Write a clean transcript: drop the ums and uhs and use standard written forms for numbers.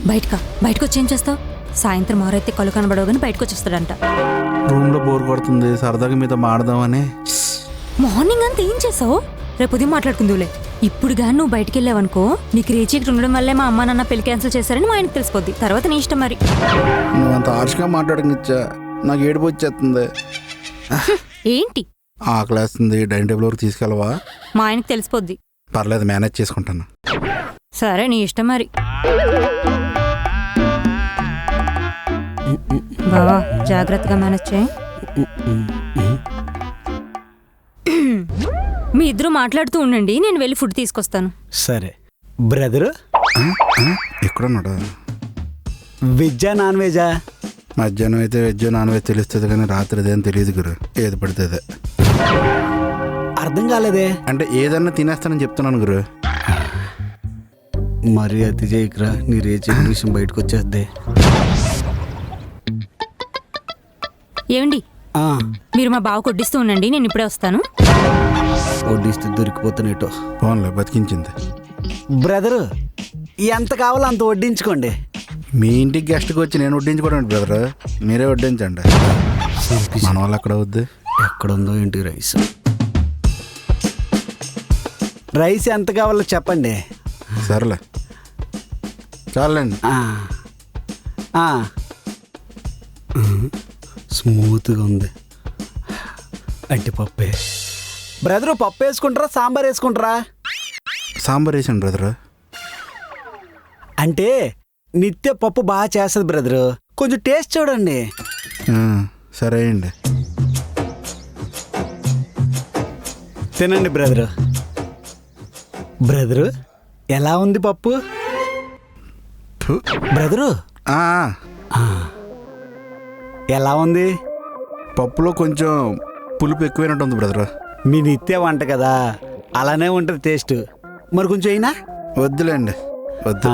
బయటకు వచ్చి ఏం చేస్తావు? సాయంత్రం ఆరైతే కళ్ళు కనబడవగానే బయటకు వచ్చేస్తాడంట. రూమ్లో బోర్ కొడుతుంది, సరదాగా మీతో మాడదామని. మార్నింగ్ అంతా ఏం చేసావు? రేపు ఉదయం మాట్లాడుకుందులే. ఇప్పుడు కానీ నువ్వు బయటికి వెళ్ళావనుకో, నీకు రేచీకి ఉండడం వల్లే మా అమ్మ నాన్న పెళ్లి క్యాన్సిల్ చేశారని మా ఆయనకు తెలిసిపోద్ది. తర్వాత నీ ఇష్టం మరి. నువ్వు అంత హార్ష్గా మాట్లాడనిచ్చా, నాకు ఏడుపు వచ్చేస్తుంది. ఏంటి? ఆకలేస్తుంది, డైనింగ్ టేబుల్ వరకు తీసుకెళ్ళవా? మా ఆయనకు తెలిసిపోద్ది. పర్లేదు, మేనేజ్ చేసుకుంటాను. సరే నీ ఇష్టం మరి. బావా జాగ్రత్తగా మేనేజ్ చేయి. మీ ఇద్దరు మాట్లాడుతూ ఉండండి, నేను వెళ్ళి ఫుడ్ తీసుకొస్తాను. సరే బ్రదరు. ఎక్కడున్నాడు? వెజ్జా నాన్ వెజా? మధ్యాహ్నం అయితే వెజ్ నాన్ వెజ్ తెలుస్తుంది, కానీ రాత్రి అదేం తెలియదు గురు. ఏది పడితే అదే. అర్థం కాలేదే. అంటే ఏదన్నా తినేస్తానని చెప్తున్నాను గురు. మరి అతి చేయకురా, నీ రేచే విషయం బయటకు వచ్చేద్దే. ఏమండి, మీరు మా బావ కొట్టిస్తూ ఉండండి, నేను ఇప్పుడే వస్తాను. వడ్డిస్తే దొరికిపోతున్నట్టు. ఫోన్లో బతికించింది. బ్రదరు ఎంత కావాలో అంత వడ్డించుకోండి. మీ ఇంటికి గెస్ట్కి వచ్చి నేను వడ్డించుకోవడం బ్రదర్, మీరే వడ్డించండి. మన వాళ్ళు ఎక్కడ వద్దు. ఎక్కడుందో ఏంటి రైస్? రైస్ ఎంత కావాలో చెప్పండి. సరేలే, చాలండి. స్మూత్గా ఉంది. అంటే పప్పే. బ్రదరు పప్పు వేసుకుంటారా సాంబార్ వేసుకుంటారా? సాంబార్ వేసాను బ్రదర్. అంటే నిత్య పప్పు బాగా చేస్తుంది బ్రదరు, కొంచెం టేస్ట్ చూడండి. సరే అండి, తినండి బ్రదరు. బ్రదరు ఎలా ఉంది పప్పు? బ్రదరు ఎలా ఉంది? పప్పులో కొంచెం పులుపు ఎక్కువైనట్టుంది బ్రదర్. మీ నిత్య వంట కదా, అలానే ఉంటుంది టేస్ట్. మరి కొంచెం అయినా వద్దులేండి, వద్దు.